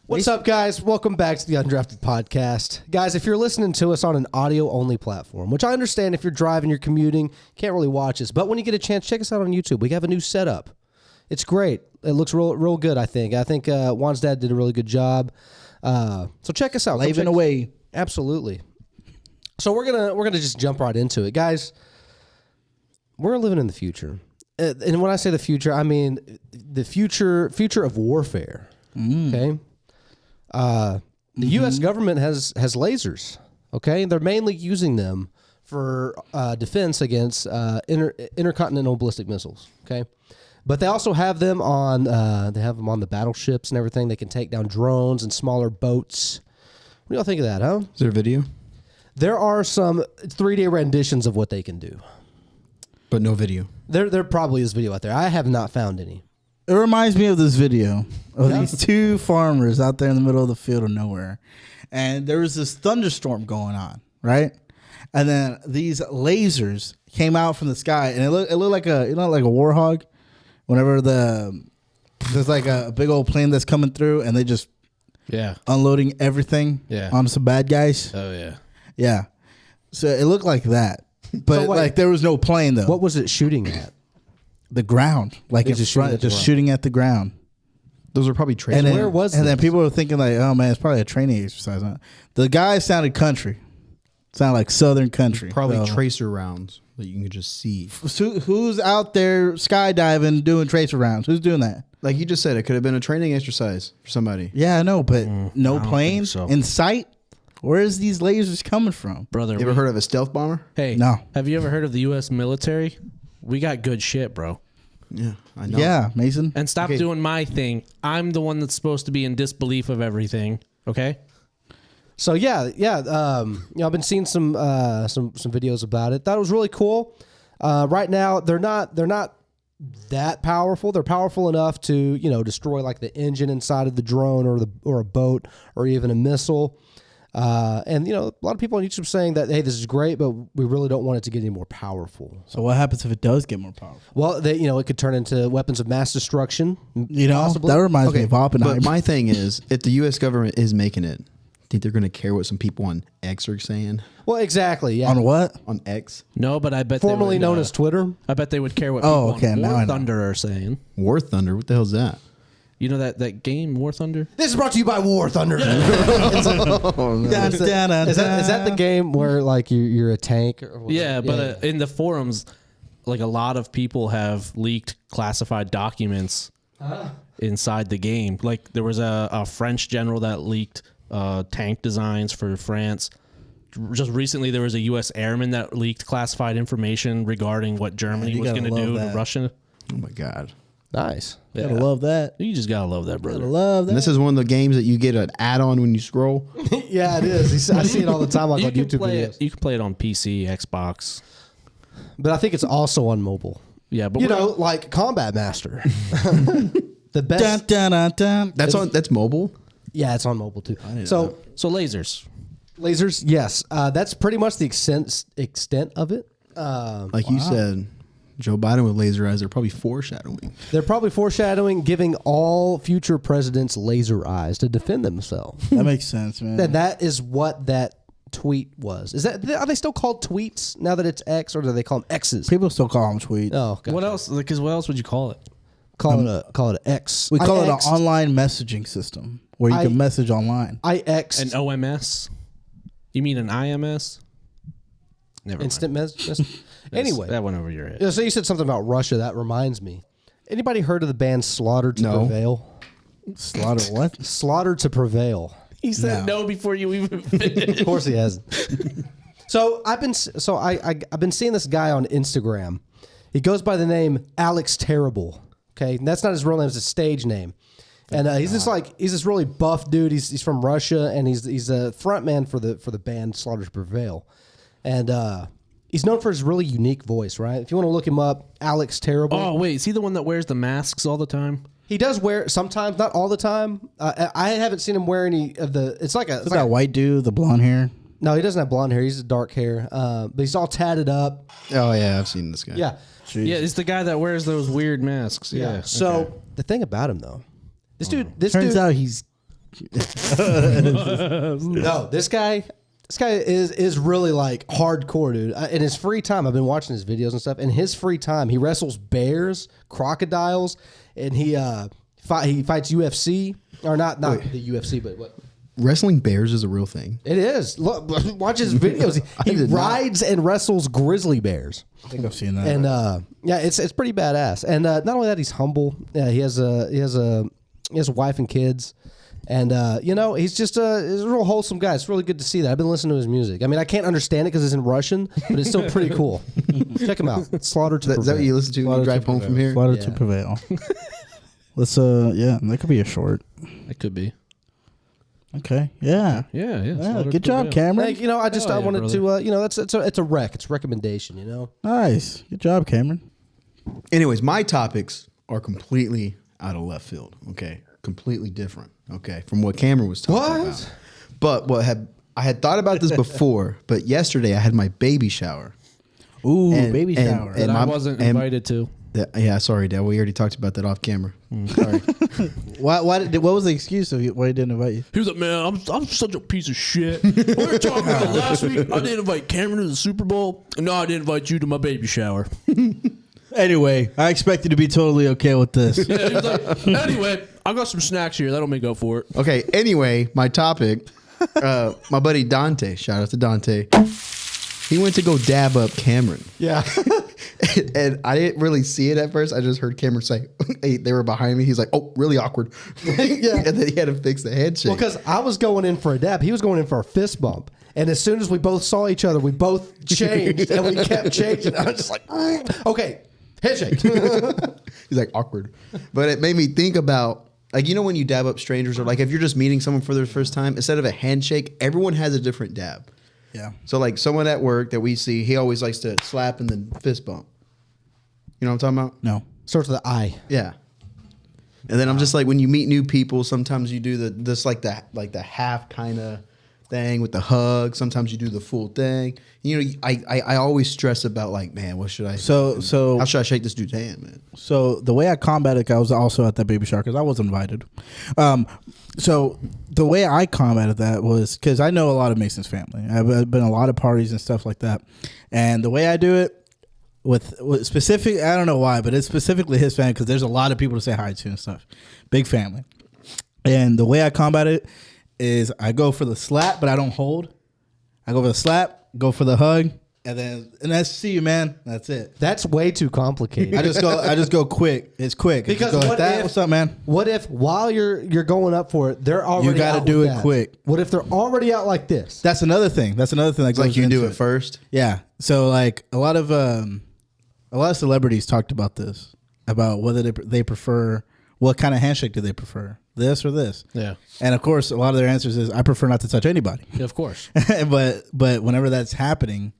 What's up, guys? Welcome back to the Undrafted Podcast. Guys, if you're listening to us on an audio-only platform, which I understand if you're driving, you're commuting, can't really watch us, but when you get a chance, check us out on YouTube. We have a new setup. It's great. It looks real good, I think. I think Juan's dad did a really good job. So check us out. Slaving away. Absolutely. So we're gonna just jump right into it, guys. We're living in the future, and when I say the future, I mean the future of warfare. Okay. The U.S. government has lasers. Okay, they're mainly using them for defense against intercontinental ballistic missiles. Okay, but they also have them on the battleships and everything. They can take down drones and smaller boats. What do y'all think of that, huh? Is there a video? There are some 3D renditions of what they can do, but no video. There probably is video out there. I have not found any. It reminds me of this video of these two farmers out there in the middle of the field of nowhere. And there was this thunderstorm going on, right? And then these lasers came out from the sky, and it looked like a like a warhog. Whenever there's like a big old plane that's coming through, and they just unloading everything on some bad guys. Oh yeah. Yeah. So it looked like that. But like there was no plane though. What was it shooting at? The ground. Like it's just shooting at the ground. Those are probably training. Where was And then people were thinking like, oh man, it's probably a training exercise. The guy sounded country. Sounded like southern country. Probably tracer rounds that you can just see. Who's out there skydiving doing tracer rounds? Who's doing that? Like you just said, it could have been a training exercise for somebody. Yeah, I know, but no plane in sight? Where is these lasers coming from? Brother, You ever heard of a stealth bomber? Hey, No. Have you ever heard of the U.S. military? We got good shit, bro. Yeah, I know. Yeah, Mason. And stop doing my thing. I'm the one that's supposed to be in disbelief of everything. Okay. So I've been seeing some videos about it. Thought it was really cool. Right now, they're not that powerful. They're powerful enough to destroy like the engine inside of the drone or a boat or even a missile. And a lot of people on YouTube saying that, hey, this is great, but we really don't want it to get any more powerful. So what happens if it does get more powerful? Well, it could turn into weapons of mass destruction. Possibly. That reminds me of Oppenheimer. But my thing is, if the U.S. government is making it, think they're going to care what some people on X are saying? Well, exactly. Yeah. On what? On X? No, but I bet Formerly they would, known as Twitter. I bet they would care what people on now I War know. Thunder are saying. War Thunder? What the hell is that? You know that game, War Thunder? This is brought to you by War Thunder. Is that the game where like you're a tank? Yeah, but in the forums, like a lot of people have leaked classified documents inside the game. Like there was a French general that leaked tank designs for France. Just recently, there was a U.S. airman that leaked classified information regarding what Germany was going to do to Russia. Oh, my God. Nice. Yeah. Gotta love that. You just gotta love that, brother. Gotta love that. And this is one of the games that you get an add-on when you scroll. Yeah, it is. I see it all the time on YouTube videos. You can play it on PC, Xbox. But I think it's also on mobile. Yeah, but like Combat Master. The best. Dun, dun, dun, dun. That's mobile? Yeah, it's on mobile too. So lasers. Lasers, yes. That's pretty much the extent of it. Like you said, Joe Biden with laser eyes, they're probably foreshadowing. They're probably foreshadowing giving all future presidents laser eyes to defend themselves. That makes sense, man. And that is what that tweet was. Are they still called tweets now that it's X, or do they call them X's? People still call them tweets. Oh, gotcha. What else? Because what else would you call it? Call it an X. We call it an online messaging system where you can message online. I X An OMS? You mean an IMS? Never instant message. Anyway, that went over your head. Yeah, so you said something about Russia. That reminds me. Anybody heard of the band Slaughter to Prevail? Slaughter what? Slaughter to Prevail. He said no before you even finished. Of course he hasn't. So I've been seeing this guy on Instagram. He goes by the name Alex Terrible. Okay, and that's not his real name; it's a stage name. And he's this really buff dude. He's from Russia, and he's a front man for the band Slaughter to Prevail. And he's known for his really unique voice, right? If you want to look him up, Alex Terrible. Oh wait, is he the one that wears the masks all the time? He does wear sometimes, not all the time. I haven't seen him wear any of the. It's like that white dude, the blonde hair. No, he doesn't have blonde hair. He's dark hair, but he's all tatted up. Oh yeah, I've seen this guy. Yeah, Jeez. Yeah, it's the guy that wears those weird masks. Yeah. So the thing about him though, this dude Turns out he's No, this guy is really like hardcore, dude. In his free time, I've been watching his videos and stuff. In his free time, he wrestles bears, crocodiles, and he fights UFC, or not the UFC, but what? Wrestling bears is a real thing. It is. Look, watch his videos. He rides and wrestles grizzly bears. I think I've seen that. And yeah, it's pretty badass. And not only that, he's humble. He has a wife and kids. And he's just he's a real wholesome guy. It's really good to see that. I've been listening to his music. I mean, I can't understand it because it's in Russian, but it's still pretty cool. Check him out. Slaughter to Is that what you listen to when you drive home from here? Slaughter to prevail. Let's that could be a short. It could be. Okay. Yeah. Yeah. Good job, Cameron. Hey, I wanted brother. to it's a rec. It's a recommendation. Nice. Good job, Cameron. Anyways, my topics are completely out of left field. Okay, completely different. Okay, from what Cameron was talking about. But I had thought about this before, but yesterday I had my baby shower. Ooh, baby shower. And I wasn't invited to. Yeah, sorry, Dad. We already talked about that off camera. Sorry. What was the excuse of why he didn't invite you? He was like, man, I'm such a piece of shit. We were talking about last week. I didn't invite Cameron to the Super Bowl. No, I didn't invite you to my baby shower. Anyway, I expect you to be totally okay with this. Yeah, he was like, anyway, I got some snacks here. That'll make up for it. Okay, anyway, my topic, my buddy Dante, shout out to Dante. He went to go dab up Cameron. Yeah. And I didn't really see it at first. I just heard Cameron say, hey, they were behind me. He's like, oh, really awkward. Yeah. And then he had to fix the handshake. Well, because I was going in for a dab. He was going in for a fist bump. And as soon as we both saw each other, we both changed. And we kept changing. I was just like, okay, handshake. He's like, awkward. But it made me think about, like, when you dab up strangers, or like if you're just meeting someone for the first time, instead of a handshake, everyone has a different dab. Yeah. So like someone at work that we see, he always likes to slap and then fist bump. You know what I'm talking about? No. Starts with the I. Yeah. And then I'm just like, when you meet new people, sometimes you do the half kind of thing with the hug. Sometimes you do the full thing. I always stress about like, man, what should I? So how should I shake this dude's hand, man? So the way I combated, I was also at that baby shower because I was invited. So the way I combated that was because I know a lot of Mason's family. I've been a lot of parties and stuff like that, and the way I do it with specific, I don't know why, but it's specifically his family because there's a lot of people to say hi to and stuff. Big family, and the way I combat it is I go for the slap, but I don't hold. I go for the slap, go for the hug, and that's see you, man. That's it. That's way too complicated. I just go quick. It's quick. Because go what if, what's up, man? What if while you're going up for it, they're already You gotta out do with it that? quick. What if they're already out like this? That's another thing. That It's goes like you do into it first. Yeah. So like a lot of celebrities talked about this, about whether they prefer, what kind of handshake do they prefer, this or this. Yeah. And of course, a lot of their answers is I prefer not to touch anybody. Yeah, of course. but whenever that's happening,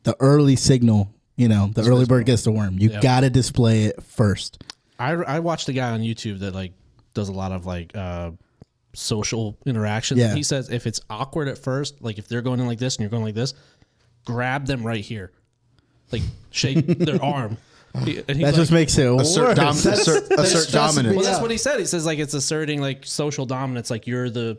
the early signal, the early bird gets the worm. You got to display it first. I watched a guy on YouTube that like does a lot of like social interactions. Yeah. He says if it's awkward at first, like if they're going in like this and you're going like this, grab them right here, like shake their arm. That just makes it worse. Assert dominance. Well, that's what he said. He says like it's asserting like social dominance. Like you're the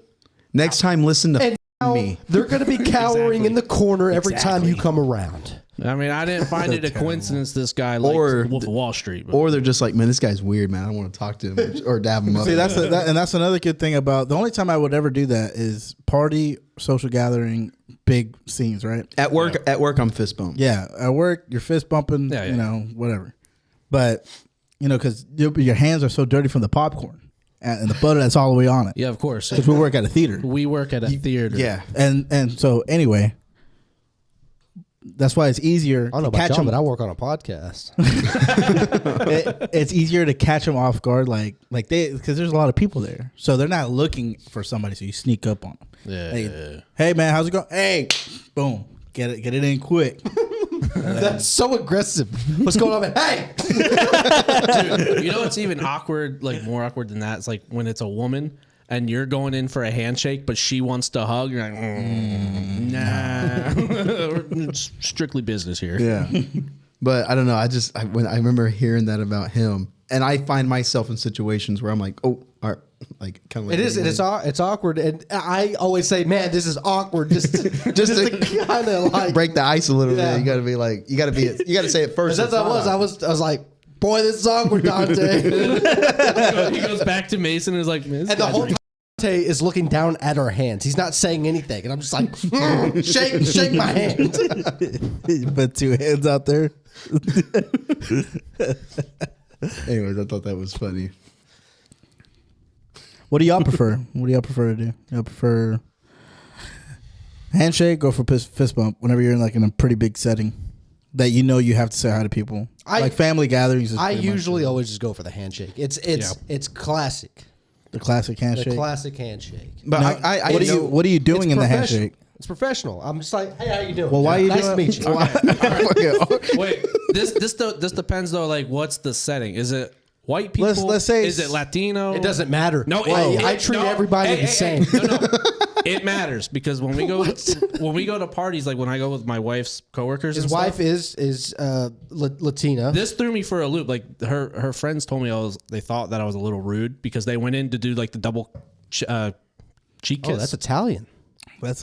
Next time, listen to me. They're going to be cowering Exactly. in the corner every time you Exactly. come around. I mean, I didn't find it a coincidence this guy liked Or Wolf of Wall Street. But Or they're just like, man, this guy's weird, man. I don't want to talk to him or dab him up. See, that's another good thing about the only time I would ever do that is party, social gathering, big scenes, right? At work. At work, I'm fist bump. Yeah, at work, you're fist bumping, Yeah. Whatever. But because your hands are so dirty from the popcorn and the butter that's all the way on it. yeah, of course. Because we work at a theater, We work at a theater. Yeah. and so anyway, that's why it's easier I don't know to about catch y'all, them. but I work on a podcast. It's easier to catch them off guard, like because there's a lot of people there, so they're not looking for somebody, so you sneak up on them. Yeah. Hey man, how's it going? Hey, boom, get it in quick. That's so aggressive. What's going on, man? Hey! Dude, it's even awkward, like more awkward than that. It's like when it's a woman and you're going in for a handshake, but she wants to hug. You're like, nah. It's strictly business here. Yeah. But I don't know. I remember hearing that about him. and I find myself in situations where I'm like, oh, all right, like kind of like It is. It's awkward, and I always say, "Man, this is awkward." Just to kind of like break the ice a little Yeah. bit. You got to be like, you got to say it first. That's what I was like, "Boy, this is awkward, Dante." He goes back to Mason and is like, "Man, this And the guy's whole time Dante is looking down at our hands. He's not saying anything, and I'm just like, shake my hand. You put 2 hands out there. Anyways, I thought that was funny. What do y'all prefer? What do y'all prefer to do? Y'all prefer handshake or for fist bump whenever you're in a pretty big setting that you know you have to say hi to people? Like family gatherings. I usually always just go for the handshake. It's classic. The classic handshake. The classic handshake. But Now, I what are you doing It's in the professional. handshake? It's professional. I'm just like, hey, how you doing? Well, why are you nice doing? to meet you. Wait, this depends though. Like, what's the setting? Is it white people? Let's say is it Latino? It doesn't matter. No, I treat everybody the same. No, it matters because when we go to parties, like when I go with my wife's coworkers, His and wife stuff, is Latina. this threw me for a loop. Like her friends told me they thought that I was a little rude because they went in to do like the double cheek kiss. Oh, that's Italian. That's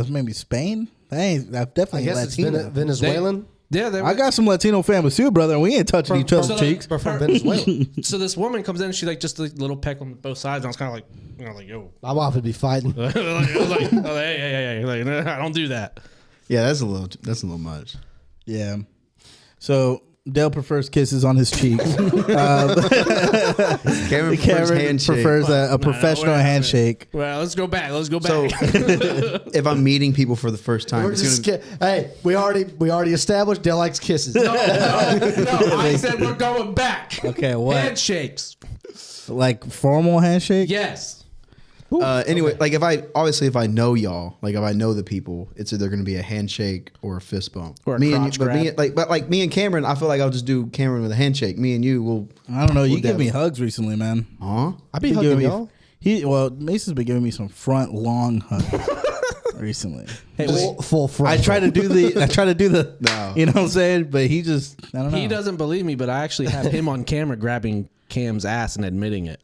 maybe Spain. That's I definitely guess it's Latino. Venezuelan. I I got some Latino families too, brother, and we ain't touching each other's so, cheeks. But from Venezuela. So this woman comes in and she like just a little peck on both sides. And I was kind of like, yo. I'm off to be fighting. I was like, hey, like, I don't do that. Yeah, that's a little much. Yeah. So Dale prefers kisses on his cheeks. Cameron prefers a professional handshake. Well, let's go back. So if I'm meeting people for the first time, We're it's just gonna, hey, we already established Dale likes kisses. No, I said we're going back. Okay, what? Handshakes. Like formal handshake? Yes. anyway, like if I know y'all, like if I know the people, it's either going to be a handshake or a fist bump. Or a me and crotch you, grab. but me and Cameron, I feel like I'll just do Cameron with a handshake. Me and you will. I don't know. You We'll give me dab- hugs recently, man. Huh? I be He hugging giving me- y'all. Mason's been giving me some front long hugs recently. Hey, full front. I try to do the No. you know what I'm saying, but he just I don't know. He doesn't believe me, but I actually have him on camera grabbing Cam's ass and admitting it.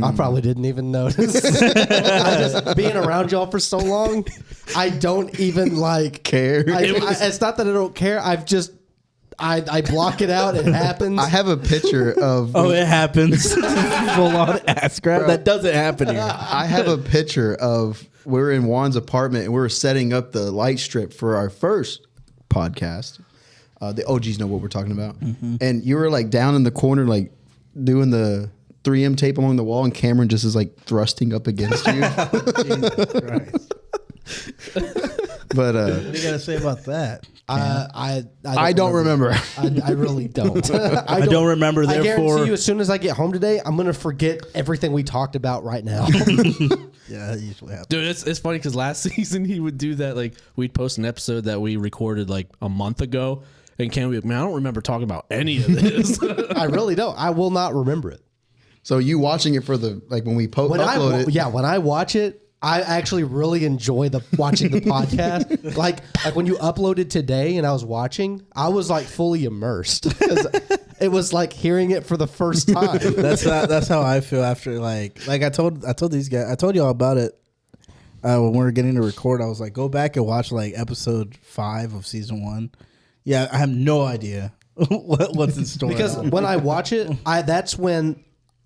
I probably didn't even notice. I just being around y'all for so long, I don't even like Care. it's not that I don't care. I block it out. It happens. I have a picture of. Oh, it happens. Full on ass grab. That doesn't happen here. I have a picture of we're in Juan's apartment and we were setting up the light strip for our first podcast. The OGs know what we're talking about. And you were like down in the corner, like doing the 3M tape along the wall, and Cameron just is like thrusting up against you. Jesus Christ. But What do you gotta say about that? I don't remember. I really don't. I don't remember. I Therefore, guarantee you, as soon as I get home today, I'm gonna forget everything we talked about right now. yeah, that usually happens. Dude, it's funny because last season he would do that. Like, we'd post an episode that we recorded like a month ago, and Cam would be like, man, I don't remember talking about any of this. I really don't. I will not remember it. So you watching it for the like when we upload it? Yeah, when I watch it, I actually really enjoy watching the podcast. Like when you uploaded today and I was watching, I was like fully immersed. It was like hearing it for the first time. That's how I feel after like I told these guys, I told y'all about it when we were getting to record. I was like, go back and watch like episode 5 of season 1. Yeah, I have no idea what's in store. Because when I watch it, that's when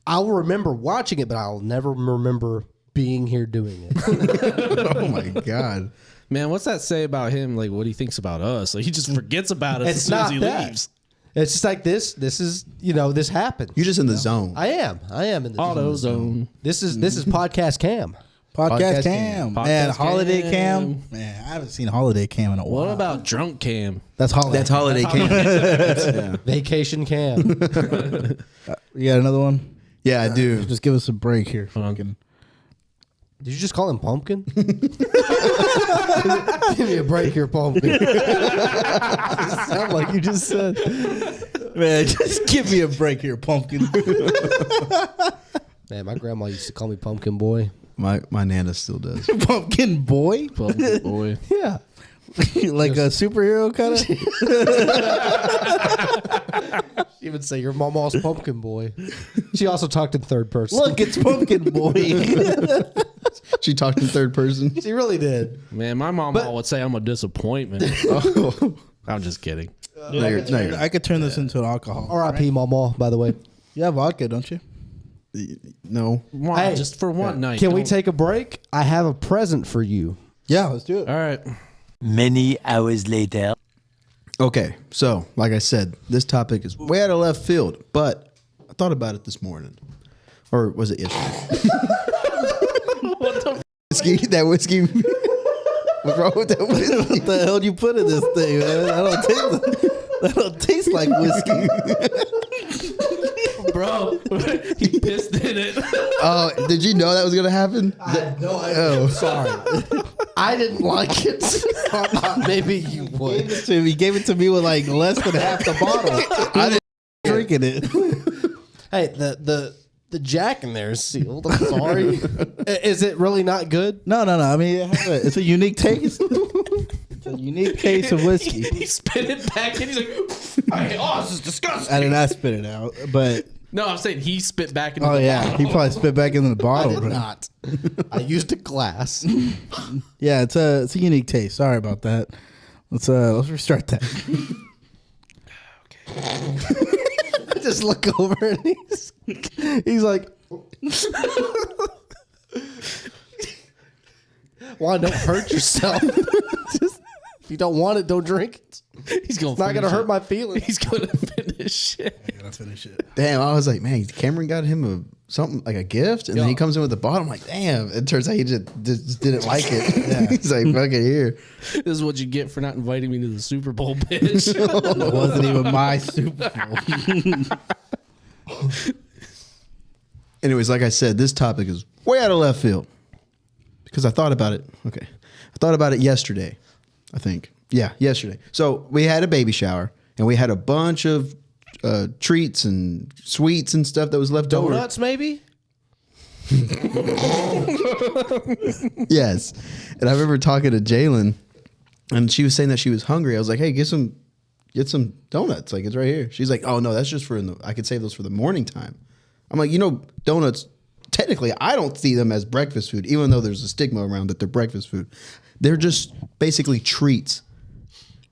I'll remember watching it, but I'll never remember being here doing it. Oh my god. Man, what's that say about him? Like, what he thinks about us? Like, he just forgets about us as soon as he leaves. It's just like this is, this happened. You're just in the zone. I am in the Auto zone. This is podcast Cam. Podcast Podcast Cam. Cam. Man, Podcast Holiday Cam. Cam. Man, I haven't seen Holiday Cam in a while. What about drunk Cam? That's Holiday. That's holiday camp. Yeah. Vacation Cam. You got another one? Yeah, I do. Just give us a break here. Fucking. Did you just call him Pumpkin? Give me a break here, Pumpkin. Sound like you just said. Man, just give me a break here, Pumpkin. Man, my grandma used to call me Pumpkin Boy. My Nana still does. Pumpkin boy? Pumpkin boy. Yeah. Like a superhero kind of. She would say, "Your mama's pumpkin boy." She also talked in third person. Look, it's Pumpkin Boy. She talked in third person. She really did. Man, my mom would say I'm a disappointment. I'm just kidding. I could turn this into an alcohol. R.I.P. Mama, by the way. You have vodka, don't you? No. Why? Hey, just for one night. Can we Don't- take a break? I have a present for you. Yeah, let's do it. All right. Many hours later. Okay, so like I said, this topic is way out of left field, but I thought about it this morning. Or was it yesterday? What the Whiskey, that whiskey. What's wrong with that whiskey? What the hell you put in this thing, man? That don't taste like whiskey. bro? He pissed in it. Oh, did you know that was gonna happen? I'm sorry. I didn't like it. Maybe you would. He gave it to me with like less than half the bottle. I didn't drinking it. Hey, the Jack in there is sealed. I'm sorry. Is it really not good? No. I mean, it's a unique taste. It's a unique taste of whiskey. He spit it back in. He's like, "Oh, this is disgusting." I did not spit it out, but No, I'm saying he spit back into oh the yeah, bottle. he probably spit back into the I bottle. did Bro. not. I used a glass. Yeah, it's a unique taste. Sorry about that. Let's restart that. I just look over and he's like, "Why don't hurt yourself? Just, if you don't want it, don't drink it. He's gonna It's not gonna finish hurt it. my feelings." He's gonna finish it. Let's finish it. Damn, I was like, man, Cameron got him something like a gift, and then he comes in with the bottle. I'm like, damn. It turns out he just didn't like it. He's like, fuck it here. This is what you get for not inviting me to the Super Bowl, bitch. It wasn't even my Super Bowl. Anyways, like I said, this topic is way out of left field because I thought about it. Okay, I thought about it yesterday. I think, yeah, yesterday. So we had a baby shower, and we had a bunch of treats and sweets and stuff that was left over. Donuts, maybe. Yes. And I remember talking to Jalen, and she was saying that she was hungry. I was like, hey, get some donuts. Like, it's right here. She's like, oh, no, that's just for I could save those for the morning time. I'm like, donuts, technically, I don't see them as breakfast food, even though there's a stigma around that they're breakfast food. They're just basically treats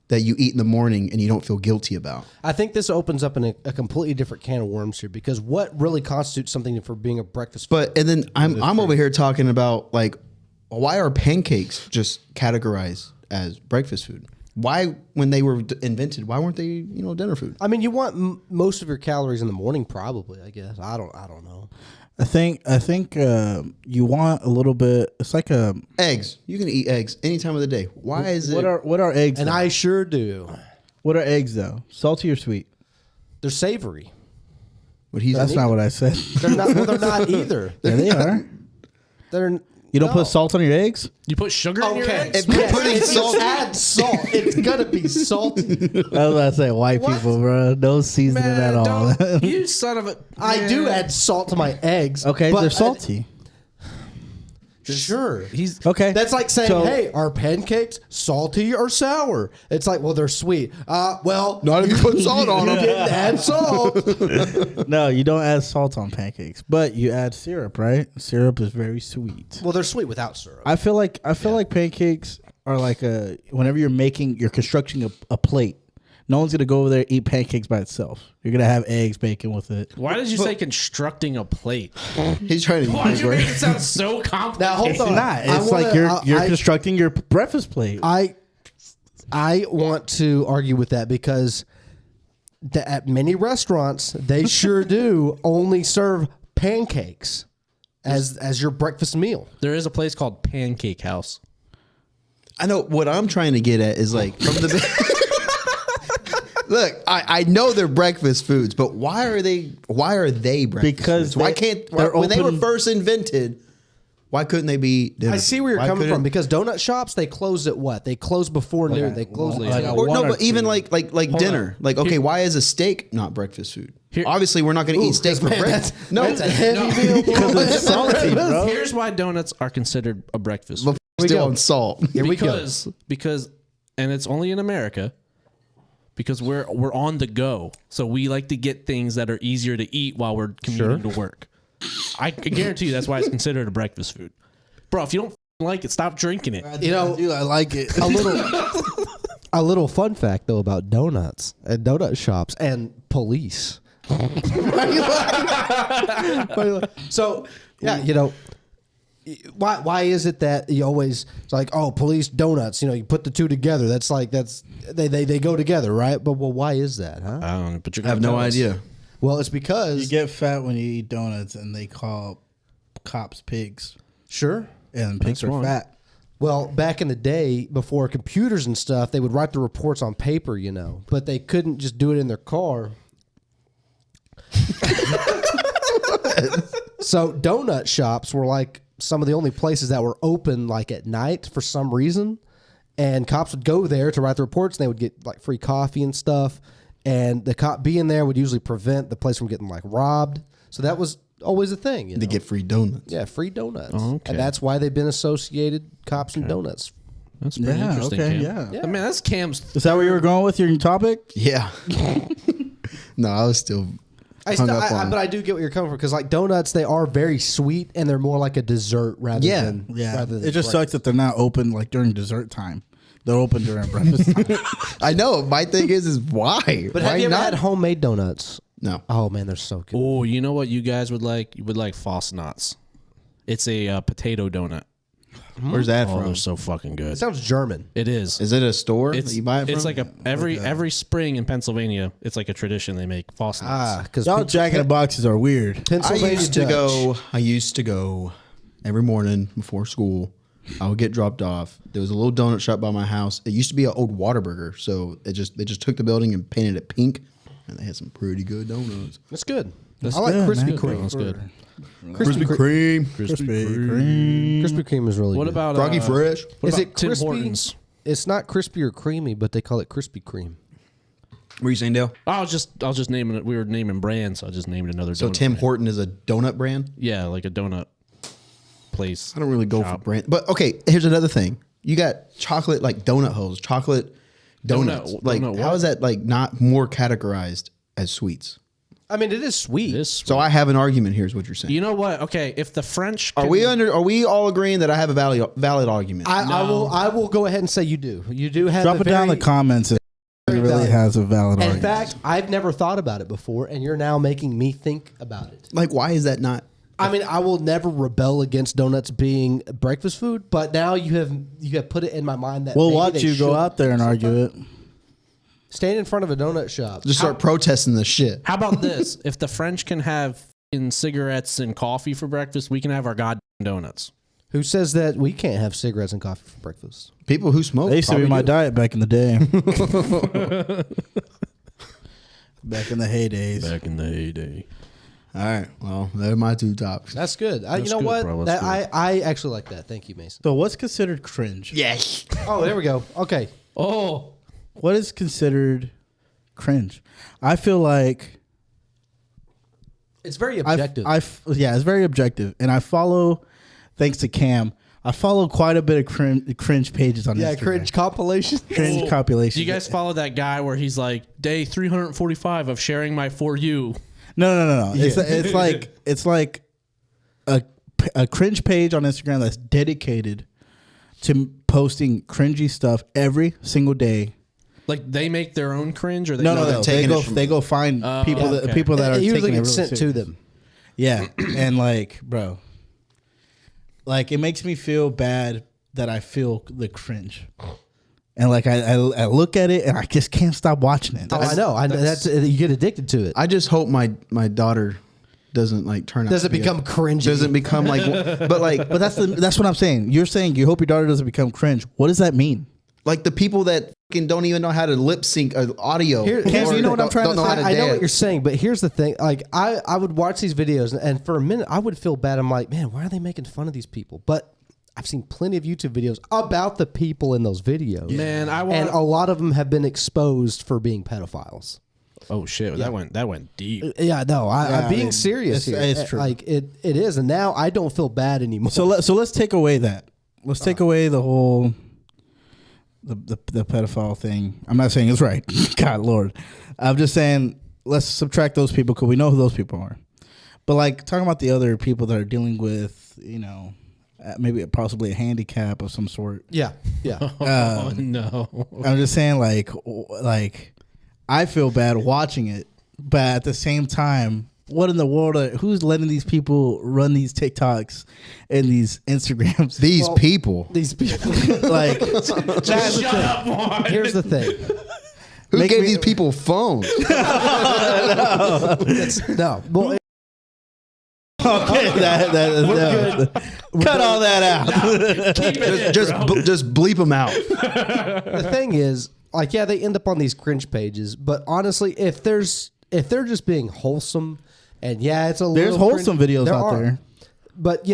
that you eat in the morning and you don't feel guilty about. I think this opens up in a completely different can of worms here, because what really constitutes something for being a breakfast food? And then I'm over here talking about, like, why are pancakes just categorized as breakfast food? Why, when they were invented, why weren't they, dinner food? I mean, you want most of your calories in the morning, probably. I guess I don't know. I think you want a little bit. It's like a Eggs. You can eat eggs any time of the day. Why is what it? are eggs? And though? I sure do. What are eggs though? Salty or sweet? They're savory. What he's That's not what I said. They're not. Well, they're not either. Yeah, they are. They're. You don't put salt on your eggs? You put sugar in your Okay. eggs? If you're putting salt, Add salt. It's gonna be salty. I was about to say white What? people, bro. No seasoning at all. don't- you son of a... I do add salt to my eggs. Okay, but they're salty. Sure. He's Okay, That's like saying, So- hey, are pancakes salty or sour? It's like, well, they're sweet. Well, not if you put salt on you them. didn't add salt. No, you don't add salt on pancakes, but you add syrup, right? Syrup is very sweet. Well, they're sweet without syrup. I feel like pancakes are like whenever you're constructing a plate. No one's gonna go over there and eat pancakes by itself. You're gonna have eggs, bacon with it. Why did you say constructing a plate? He's trying to Why use did you make words. it sound so complicated? Now, hold It's on. not. I It's wanna- like you're I- constructing your breakfast plate. I want to argue with that, because at many restaurants they sure do only serve pancakes as your breakfast meal. There is a place called Pancake House. I know what I'm trying to get at is, like, from the look. I know they're breakfast foods, but why are they breakfast Because foods? Why when they were open- first invented? Why couldn't they be dinner? I see where you're Why coming couldn't- from, because donut shops, they close at what? They close before noon. They close like late. a Or one no, or but even two. like dinner. Like, okay, why is a steak not breakfast food? Here- Obviously, we're not going to eat steak for breakfast. No, That's a heavy meal. Because it's salty, bro. Here's why donuts are considered a breakfast we're food. still on salt. Here we go. Because and it's only in America because we're on the go. So we like to get things that are easier to eat while we're commuting to work. I guarantee you that's why it's considered a breakfast food. Bro, if you don't like it, stop drinking it. I like it. A little fun fact though about donuts and donut shops and police. So yeah, why is it that you always it's like, oh, police, donuts, you put the two together, that's they go together, right? But why is that, huh? I don't know, but I have no idea. Well, it's because You get fat when you eat donuts, and they call cops pigs, sure. and pigs are wrong. fat. Well, back in the day, before computers and stuff, they would write the reports on paper, but they couldn't just do it in their car. So donut shops were like some of the only places that were open like at night for some reason. And cops would go there to write the reports, and they would get like free coffee and stuff. And the cop being there would usually prevent the place from getting like robbed. So that was always a thing. They get free donuts. Yeah, free donuts. Oh, okay. And that's why they've been associated, cops and donuts. That's pretty interesting, okay, Cam. yeah. I mean, that's Cam's. Is that where you were going with your topic? Yeah. No, I was still hung up on. But I do get what you're coming from because like donuts, they are very sweet and they're more like a dessert rather than rather than It just sucks that they're not open like during dessert time. They're open during breakfast time. I know. My thing is why? But why have you ever not? had homemade donuts? No. Oh man, they're so good. Oh, you know what you guys would like? You would like Fosnotz. It's a potato donut. Where's that Oh, from? they're so fucking good. It sounds German. It is. Is it a store that It's you buy it from? It's like every spring in Pennsylvania. It's like a tradition. They make Fosnotz. Because Y'all Jack in the Boxes are weird. Pennsylvania I used to go every morning before school. I would get dropped off. There was a little donut shop by my house. It used to be an old Whataburger, so they just took the building and painted it pink, and they had some pretty good donuts. That's good. That's I like good, Krispy man. Kreme. That's good. Krispy Kreme, Krispy Kreme is really What good. about Froggy Fresh. What Is about it Tim crispy? Hortons? It's not crispy or creamy, but they call it Krispy Kreme. What were you saying, Dale? I'll just name it. We were naming brands, so I just named another. So donut Tim brand. Horton is a donut brand? Yeah, like a donut place. I don't really go for Shop. brand. But okay, here's another thing. You got chocolate like donut holes, chocolate donuts. Like donut how what? is that like not more categorized as sweets? I mean, it is sweet. This. So I have an argument. Here's what you're saying. You know what? Okay, if the French Are we all agreeing that I have a valid argument? I will go ahead and say you do. You do have Drop a it down in the very- comments if it really valid. has a valid In argument. fact, I've never thought about it before, and you're now making me think about it. Like why is that not? I mean, I will never rebel against donuts being breakfast food, but now you have put it in my mind that We'll maybe watch they you go should out there and argue it. stand in front of a donut shop. Just start protesting this shit. How about this? If the French can have cigarettes and coffee for breakfast, we can have our goddamn donuts. Who says that we can't have cigarettes and coffee for breakfast? People who smoke. They used to be probably my do. diet back in the day. Back in the heydays. Back in the heyday. All right. Well, they're my two topics. That's good. You That's know good, what? bro. That's I actually like that. Thank you, Mason. So what's considered cringe? Yes. Oh, there we go. Okay. Oh, What is considered cringe? I feel like It's very objective. yeah, it's very objective, and I follow. Thanks to Cam, I follow quite a bit of cringe pages on Instagram. cringe compilation. Cringe compilation. do you guys follow that guy where he's like, day 345 of sharing my For You? No. It's like a cringe page on Instagram that's dedicated to posting cringy stuff every single day. Like they make their own cringe, or they No. they're taking it from- They go find people okay. that are It usually taking it gets really sent serious. to them. Yeah, and like, bro, like it makes me feel bad that I feel the cringe, and like I look at it and I just can't stop watching it. Oh, I know. I know. That's you get addicted to it. I just hope my daughter doesn't like turn out. Doesn't to be become cringy. Doesn't become like. But like. But that's what I'm saying. You're saying you hope your daughter doesn't become cringe. What does that mean? Like the people that fucking don't even know how to lip sync audio. Here's or you know what I'm trying to don't know how say. I know what dance. you're saying, but here's the thing. Like I would watch these videos, and for a minute I would feel bad. I'm like, man, why are they making fun of these people? But I've seen plenty of YouTube videos about the people in those videos. Man, I and want. a lot of them have been exposed for being pedophiles. Oh shit, that went deep. Yeah, no, I'm I being mean, serious here. it's true. Like it is, and now I don't feel bad anymore. So let's take away that. Let's take away the whole the pedophile thing. I'm not saying it's right. God Lord, I'm just saying let's subtract those people because we know who those people are. But like talking about the other people that are dealing with, maybe possibly a handicap of some sort. Yeah. Oh no. I'm just saying like I feel bad watching it, but at the same time, what in the world? Who's letting these people run these TikToks and these Instagrams? These people. Like, Just shut up, Juan. Here's the thing. Who gave these people phones? No. Well, okay, cut all that out. Keep it in, just bro. just bleep them out. the thing is, like, yeah, they end up on these cringe pages, but honestly, if they're just being wholesome, and yeah, it's a There's little wholesome cringe, videos out there, but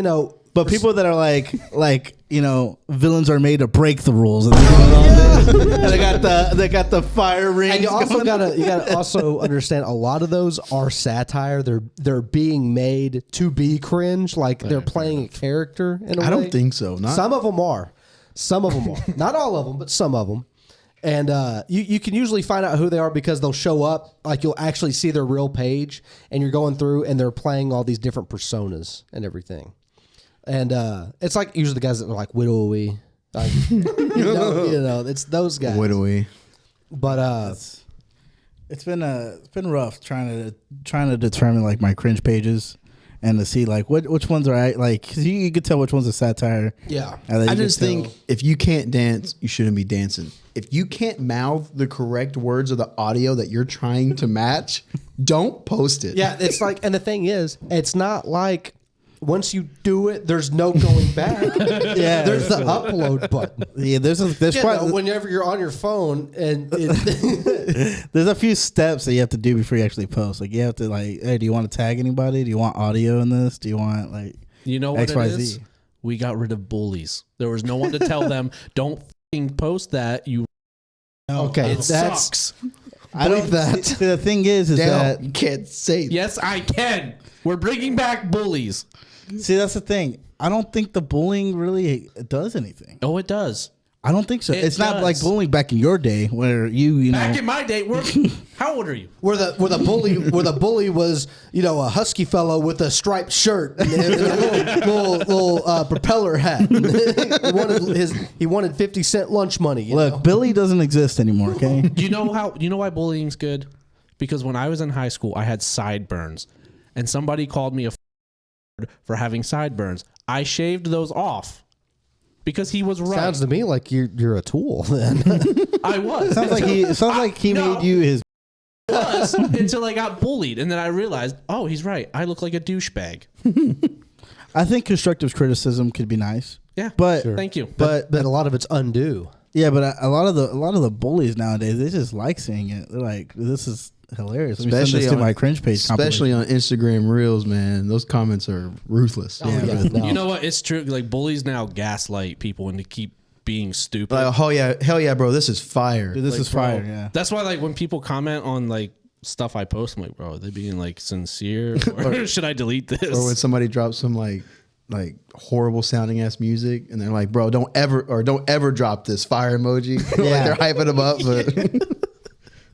but people that are like villains are made to break the rules, and they got the fire rings. and you also going. gotta also understand a lot of those are satire. They're being made to be cringe, like they're playing a character in a way. I don't think so. Some of them are. Not all of them, but some of them. And you can usually find out who they are because they'll show up. Like you'll actually see their real page, and you're going through, and they're playing all these different personas and everything. And it's like usually the guys that are like widowy, like, it's those guys. Widowy. But It's been rough trying to determine like my cringe pages and to see like which ones are like, cause you could tell which ones are satire. yeah, And then I you could just think if you can't dance, you shouldn't be dancing. If you can't mouth the correct words of the audio that you're trying to match, don't post it. yeah, it's like, and the thing is, it's not like once you do it, there's no going back. Yeah, There's the upload button. yeah. There's quite Whenever you're on your phone and there's a few steps that you have to do before you actually post. Like you have to like, hey, do you want to tag anybody? Do you want audio in this? Do you want like You know what XYZ? it is? We got rid of bullies. There was no one to tell them, don't f***ing post that. You okay, it that's sucks. I don't that. see, the thing is Damn, that you can't say that. Yes, I can. We're bringing back bullies. see that's the thing. I don't think the bullying really does anything. Oh, it does. I don't think so. It It's not like does. bullying back in your day where you know. Back in my day, how old are you? Where the bully was, a husky fellow with a striped shirt and a little propeller hat. he wanted 50-cent lunch money. Look, Billy doesn't exist anymore. Okay. Do you know why bullying's good? Because when I was in high school, I had sideburns, and somebody called me a for having sideburns. I shaved those off because he was right. Sounds to me like you're a tool. Then I was. Sounds like he No. made you his. Was until I got bullied, and then I realized, oh, he's right. I look like a douchebag. I think constructive criticism could be nice. Yeah, But thank you. but a lot of it's undue. yeah, but a lot of the bullies nowadays, they just like seeing it. They're like, this is hilarious. Let me send this to my cringe page. Especially on Instagram Reels, man. Those comments are ruthless. No. You know what? It's true. Like bullies now gaslight people into keep being stupid. Like, oh yeah, hell yeah, bro. This is fire. Dude, this Like, is bro, fire. Yeah. That's why, like, when people comment on like stuff I post, I'm like, bro, are they being like sincere, or should I delete this? Or when somebody drops some like horrible sounding ass music, and they're like, bro, don't ever drop this fire emoji. Yeah. Like they're hyping them up,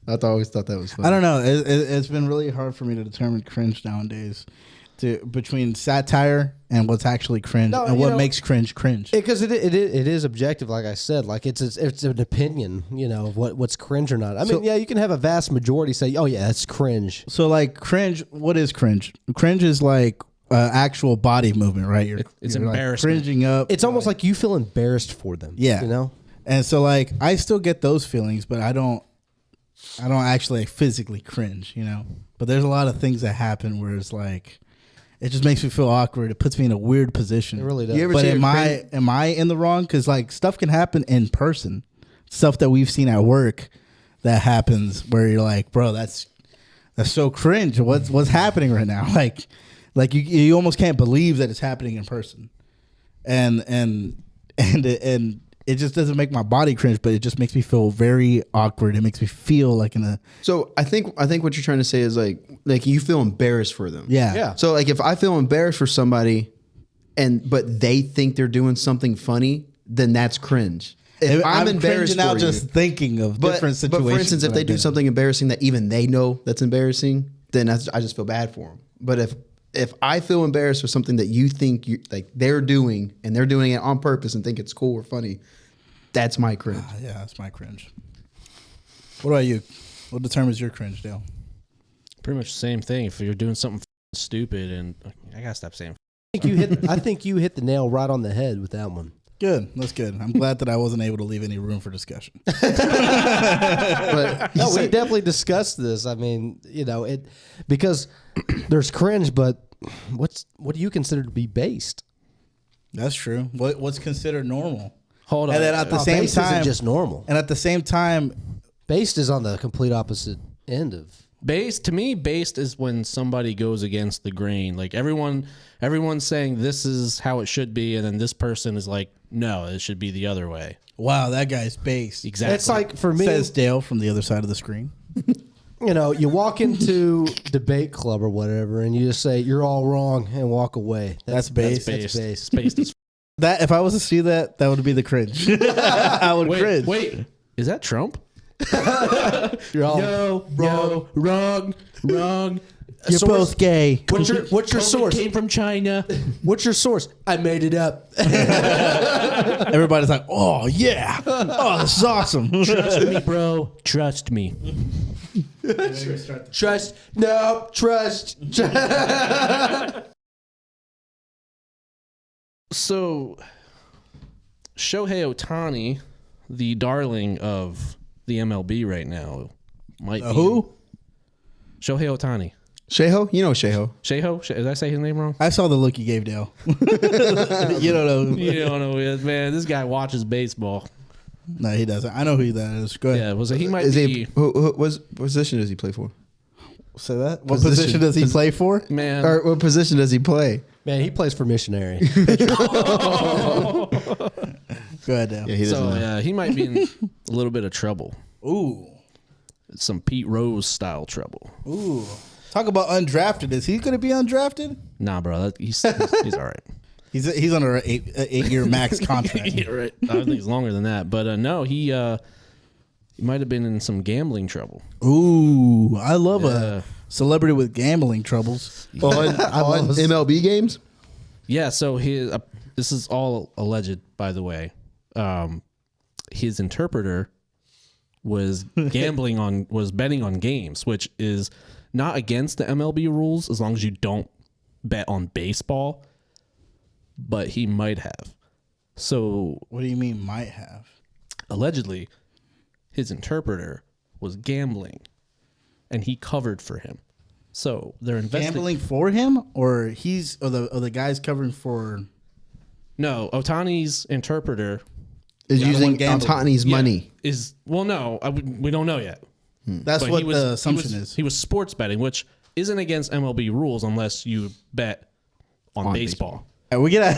but I always thought that was funny. I don't know. It's been really hard for me to determine cringe nowadays, between satire and what's actually cringe No, and you what know- makes cringe. Because it is objective, like I said. Like it's an opinion, of what's cringe or not. I mean, yeah, you can have a vast majority say, "Oh yeah, that's cringe." So like cringe, what is cringe? Cringe is like actual body movement, right? It's you're like embarrassment. cringing up. It's almost like you feel embarrassed for them. Yeah. And so like I still get those feelings, but I don't actually physically cringe, But there's a lot of things that happen where it's like it just makes me feel awkward. It puts me in a weird position. It really does. You ever But see am I in the wrong? Because like stuff can happen in person, stuff that we've seen at work that happens where you're like, bro, that's so cringe. What's happening right now? Like you almost can't believe that it's happening in person, and it just doesn't make my body cringe, but it just makes me feel very awkward. It makes me feel like in a So I think what you're trying to say is like you feel embarrassed for them. yeah. So like if I feel embarrassed for somebody, but they think they're doing something funny, then that's cringe. if I'm I'm embarrassed cringing out for you, just thinking of different situations. But for instance, if that they I've do been in. something embarrassing that even they know that's embarrassing, then I just feel bad for them. But if I feel embarrassed for something that you think they're doing and they're doing it on purpose and think it's cool or funny, that's my cringe. Yeah, that's my cringe. What about you? What determines your cringe, Dale? Pretty much the same thing. If you're doing something stupid, and I gotta stop saying. I think you hit the nail right on the head with that one. Good. That's good. I'm glad that I wasn't able to leave any room for discussion. But No, we definitely discussed this. I mean, because there's cringe, but what do you consider to be based? That's true. What's considered normal? Hold on. And then at the same based time, isn't just normal. and at the same time, Based is on the complete opposite end of. Based, to me, based is when somebody goes against the grain. Like everyone's saying this is how it should be, and then this person is like, no, it should be the other way. wow, that guy's based. Exactly. It's like for me, Says Dale from the other side of the screen. you walk into debate club or whatever, and you just say you're all wrong and walk away. That's based. That's based. Based is That if I was to see that, that would be the cringe. I would cringe. wait, is that Trump? You're all wrong. You're source- both gay. What's your COVID source? Came from China. What's your source? I made it up. Everybody's like, "Oh yeah, oh this is awesome." Trust me, bro. Trust me. Trust. So, Shohei Ohtani, the darling of the MLB right now, might be Who? Shohei Ohtani. Sheho, you know Sheho. Sheho? Did I say his name wrong? I saw the look you gave Dale. You don't know. You don't know who he is, man. This guy watches baseball. No, he doesn't. I know who that is. Go ahead. Yeah, was it? He might Is be. he? What position does he play for? Say that. What position does he play for? Man, Or what position does he play? Man, he plays for missionary. Go ahead, Dale. Yeah, he doesn't. so know. yeah, he might be in a little bit of trouble. Ooh, Some Pete Rose style trouble. ooh. Talk about undrafted. Is he going to be undrafted? Nah, bro, he's all right. He's under an 8-year max contract. Yeah, right. I think it's longer than that, but no, he might have been in some gambling trouble. Ooh, I love Yeah. a celebrity with gambling troubles. on MLB games. Yeah, so this is all alleged, by the way. His interpreter was was betting on games, which is not against the MLB rules as long as you don't bet on baseball, but he might have. So What do you mean might have? allegedly, his interpreter was gambling, and he covered for him. So they're investigating. Gambling for him, or the guy's covering for? No, Otani's interpreter Is Yeah, the one using gambling. Ohtani's money. is no. We don't know yet. That's But what he was- the assumption is. He was sports betting, which isn't against MLB rules unless you bet on baseball. We get.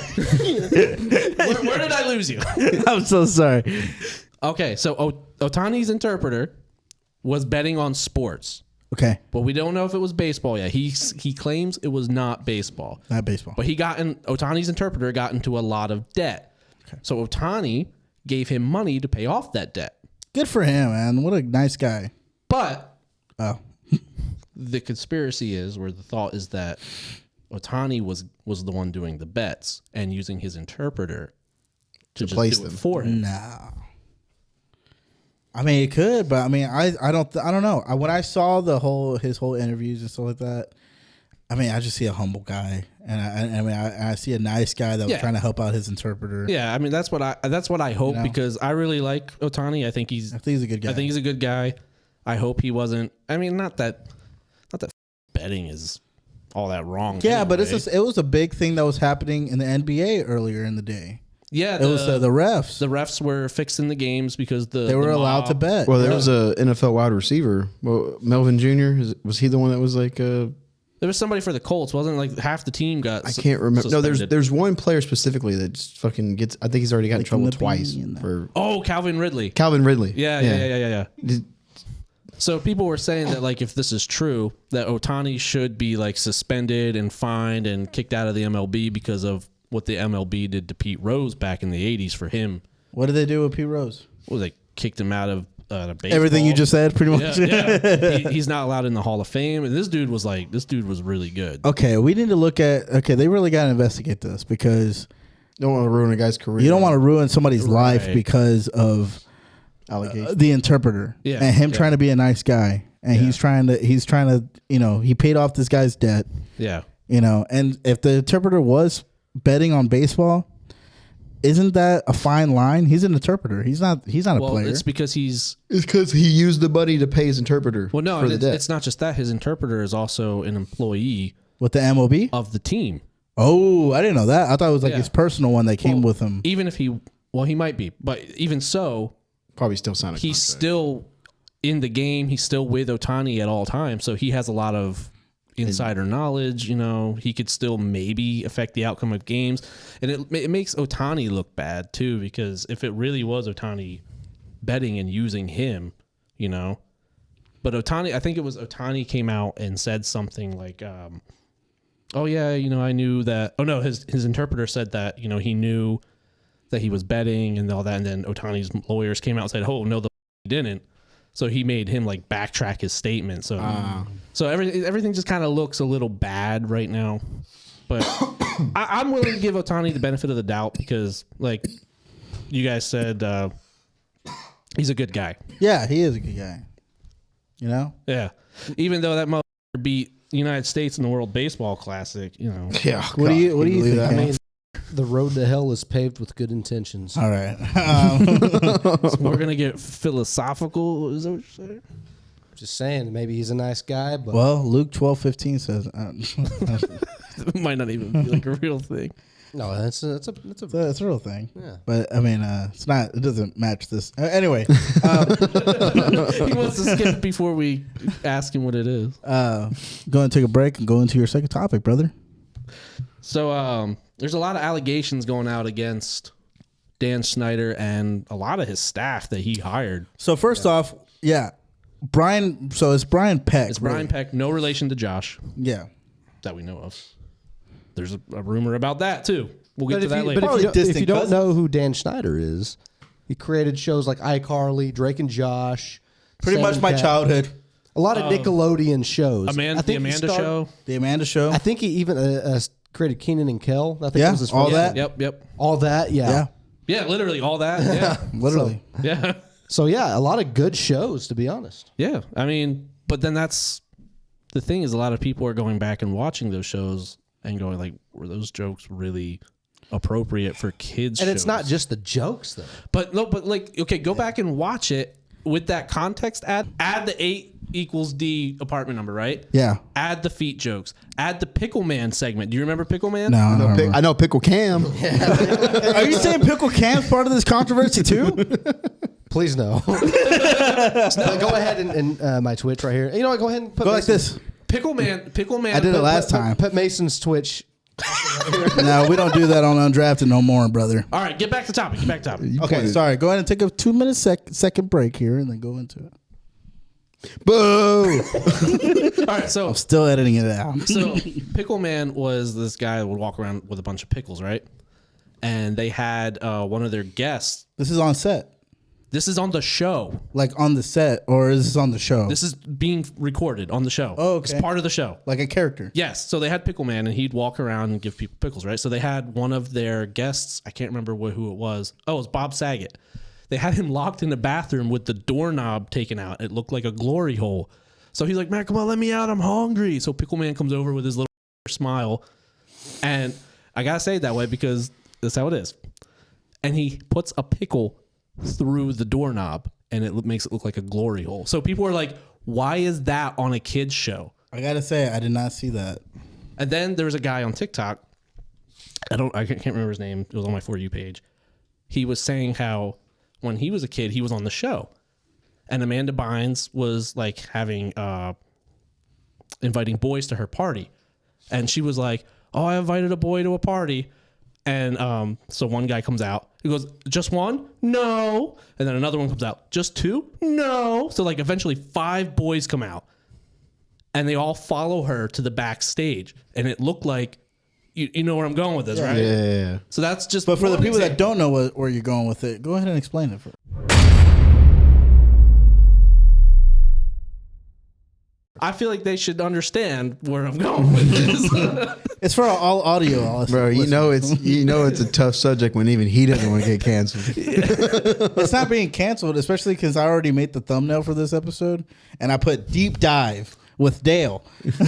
Where did I lose you? I'm so sorry. Okay, so Otani's interpreter was betting on sports, Okay, but we don't know if it was baseball yet. He claims it was not baseball, not baseball. but Otani's interpreter got into a lot of debt. So Ohtani gave him money to pay off that debt. Good for him, man. What a nice guy. But Oh, the conspiracy is, or the thought is that Ohtani was the one doing the bets and using his interpreter to just place do it them. for him. no. I mean, it could, but I mean, I don't know. When I saw his whole interviews and stuff like that, I mean, I just see a humble guy, and I see a nice guy that was Yeah. trying to help out his interpreter. Yeah, I mean that's what I hope, because I really like Ohtani. I think he's I think he's a good guy. I think he's a good guy. I hope he wasn't. I mean, not that betting is all that wrong. Yeah, but anyway. it was a big thing that was happening in the NBA earlier in the day. Yeah, It was the refs. the refs were fixing the games because They were allowed to bet. Well, there was a NFL wide receiver, Melvin Jr. Was he the one that was like? There was somebody for the Colts, wasn't it? Like half the team got. I can't remember. No, suspended. there's one player specifically that just fucking gets. I think he's already gotten in trouble the twice bee and that. for Oh, Calvin Ridley. Calvin Ridley. Yeah. So people were saying that, like, if this is true, that Ohtani should be like suspended and fined and kicked out of the MLB because of what the MLB did to Pete Rose back in the 80s for him What did they do with Pete Rose? Well, they kicked him out of baseball. Everything you just said, pretty much. Yeah. He's not allowed in the Hall of Fame. And this dude was really good. Okay, we need to look at. Okay, they really got to investigate this because You don't want to ruin a guy's career. you don't want to ruin somebody's life Right. because of allegations. the interpreter and him trying to be a nice guy, and he's trying to. He paid off this guy's debt. Yeah. And if the interpreter was betting on baseball, isn't that a fine line? He's an interpreter. He's not a player. It's because It's because he used the money to pay his interpreter. Well, no, for the debt. it's not just that. His interpreter is also an employee With the MLB? of the team. Oh, I didn't know that. I thought it was like Yeah. his personal one that came with him. Even if he might be, but even so, Probably still signed a he's contract. still in the game. He's still with Ohtani at all times, so he has a lot of insider knowledge. He could still maybe affect the outcome of games, and it makes Ohtani look bad too, because if it really was Ohtani betting and using him, but Ohtani, I think it was Ohtani came out and said something like, "Oh yeah, I knew that." Oh no, his interpreter said that he knew that he was betting and all that, and then Ohtani's lawyers came out and said, "Oh no, he didn't." So he made him like backtrack his statement. So everything just kind of looks a little bad right now. But I'm willing to give Ohtani the benefit of the doubt because, like you guys said, he's a good guy. Yeah, he is a good guy. Yeah, even though that motherfucker beat the United States in the World Baseball Classic, Yeah. What do you think? I Cam? mean, the road to hell is paved with good intentions. All right. So we're gonna get philosophical. Is that what you're saying? Just saying, maybe he's a nice guy, but Well, Luke 12:15 says It might not even be like a real thing. no, that's a it's a real thing. Yeah. But I mean, it's not. It doesn't match this. Anyway, He wants to skip it before we ask him what it is. go and take a break and go into your second topic, brother. So there's a lot of allegations going out against Dan Snyder and a lot of his staff that he hired. So first off, Brian. So it's Brian Peck. It's Brian Peck, no relation to Josh Yeah. that we know of. There's a rumor about that too. We'll get to that later. But Probably if you distant don't cousins. know who Dan Schneider is, he created shows like iCarly, Drake and Josh. Pretty much Seven my Cat- childhood. A lot of Nickelodeon shows. The Amanda Show. The Amanda Show. I think he even created Keenan and Kel. I think Yeah, that was his all first that. one. Yep. All that, yeah. Yeah, literally all that. Yeah. Literally. Yeah. So yeah, a lot of good shows, to be honest. Yeah. I mean, but then that's the thing is a lot of people are going back and watching those shows and going like, were those jokes really appropriate for kids? And it's shows? not just the jokes, though. But no, but like, okay, go back and watch it with that context. Add the 8 equals D apartment number, right? Yeah. Add the feet jokes. Add the Pickle Man segment. Do you remember Pickle Man? No, I don't remember. I know Pickle Cam. Are you saying Pickle Cam's part of this controversy too? Please no. Go ahead and my Twitch right here. You know what? Go ahead and put Go like Mason's- this. Pickle Man. I did it last time. Put Mason's Twitch. No, we don't do that on Undrafted no more, brother. All right, get back to topic. Okay, sorry. Go ahead and take a 2-minute second break here and then go into it. Boo! All right, so I'm still editing it out. So Pickle Man was this guy that would walk around with a bunch of pickles, right? And they had one of their guests. This is on set. This is on the show. Like on the set, or is this on the show? This is being recorded on the show. Oh, okay. It's part of the show. Like a character. Yes. So they had Pickle Man, and he'd walk around and give people pickles, right? So they had one of their guests. I can't remember who it was. Oh, it was Bob Saget. They had him locked in the bathroom with the doorknob taken out. It looked like a glory hole. So he's like, "Man, come on, let me out. I'm hungry." So Pickle Man comes over with his little smile. And I got to say it that way because that's how it is. And he puts a pickle through the doorknob, and it makes it look like a glory hole. So people are like, why is that on a kid's show? I gotta say, I did not see that. And then there was a guy on TikTok. I can't remember his name. It was on my For You page. He was saying how when he was a kid, he was on the show, and Amanda Bynes was like having inviting boys to her party, and she was like, "Oh, I invited a boy to a party." And so one guy comes out. He goes, "Just one? No." And then another one comes out. "Just two? No." So like eventually 5 boys come out, and they all follow her to the backstage. And it looked like you know where I'm going with this, right? Yeah. So that's just. But for the one people that example. don't know where you're going with it, go ahead and explain it. I feel like they should understand where I'm going with this. It's for all audio. Bro, you know it's a tough subject when even he doesn't want to get canceled. It's not being canceled, especially because I already made the thumbnail for this episode, and I put deep dive with Dale. You son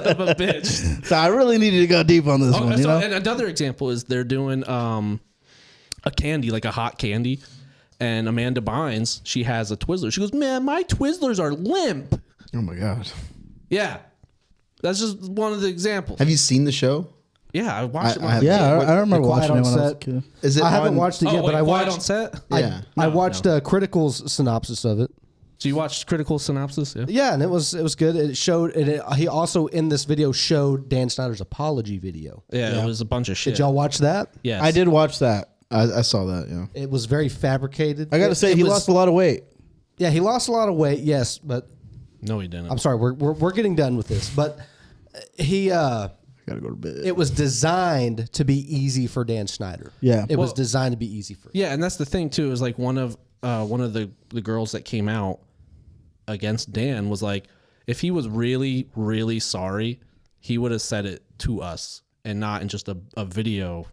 of a bitch. So I really needed to go deep on this one. You know? And another example is they're doing a candy, like a hot candy. And Amanda Bynes, she has a Twizzler. She goes, man, my Twizzlers are limp. Oh my god. Yeah. That's just one of the examples. Have you seen the show? Yeah, I watched it. I- I remember Quiet watching it on when I was a Set. kid. Is it I haven't on- watched it yet, but I Quiet on watched. Set? Yeah. I watched Critical's synopsis of it. So you watched Critical Synopsis? Yeah. Yeah, and it was good. It showed, and he also in this video showed Dan Snyder's apology video. Yeah, it was a bunch of shit. Did y'all watch that? Yes. I did watch that. I saw that, yeah. It was very fabricated. I got to say, he lost a lot of weight. Yeah, he lost a lot of weight. Yes, but No, he didn't. I'm sorry, we're getting done with this. But he I gotta go to bed. it was designed to be easy for Dan Snyder. Yeah. it was designed to be easy for him. Yeah, and that's the thing too. Is like one of the girls that came out against Dan was like, if he was really, really sorry, he would have said it to us and not in just a video,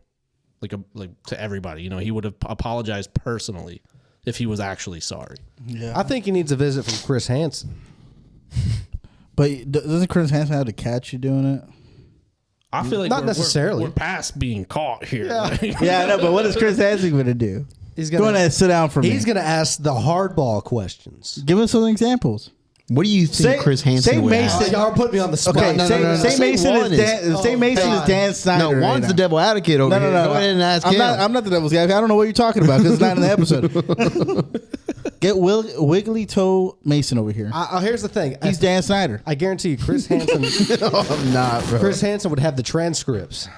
like to everybody. You know, he would have apologized personally if he was actually sorry. Yeah. I think he needs a visit from Chris Hansen. But doesn't Chris Hansen have to catch you doing it? I feel like Not necessarily. We're past being caught here. Yeah. Yeah, I know, but what is Chris Hansen going to do? He's Go ahead and sit down for me. He's gonna ask the hardball questions. Give us some examples. What do you think Chris Hansen say would Mason- ask? Y'all are putting me on the spot. Okay, No, say, no, no, no. say Say Mason one is is- Dan. Say Mason is Dan Snyder. No, one's right the now. devil advocate over No, here. no, no. Go ahead and ask I'm him. not the devil's guy. I don't know what you're talking about because it's not in the episode. Get Wiggly Toe Mason over here. Here's the thing. He's Dan Snyder. I guarantee you, Chris Hansen. No, I'm not, bro. Chris Hansen would have the transcripts.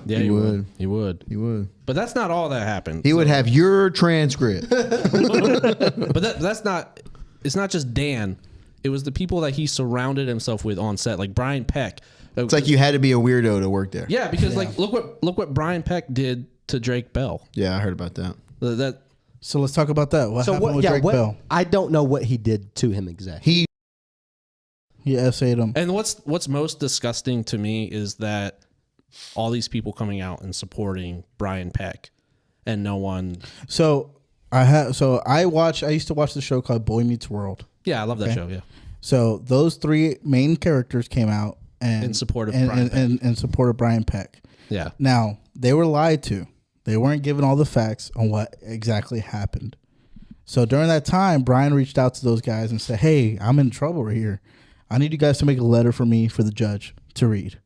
Yeah, He he would. would. He would. He would. But that's not all that happened. He would have your transcript. But that's not. It's not just Dan. It was the people that he surrounded himself with on set, like Brian Peck. It's like you had to be a weirdo to work there. Yeah, because like look what Brian Peck did to Drake Bell. Yeah, I heard about that. That So let's talk about that. What happened with Drake Bell? I don't know what he did to him exactly. He essayed him. and what's most disgusting to me is that all these people coming out and supporting Brian Peck, and no one. So I used to watch the show called Boy Meets World. Yeah, I love that show. Yeah, So those three main characters came out and In support of and, Brian and, and, and supported Brian Peck. yeah. Now they were lied to. They weren't given all the facts on what exactly happened. So during that time, Brian reached out to those guys and said, "Hey, I'm in trouble right here. I need you guys to make a letter for me for the judge to read.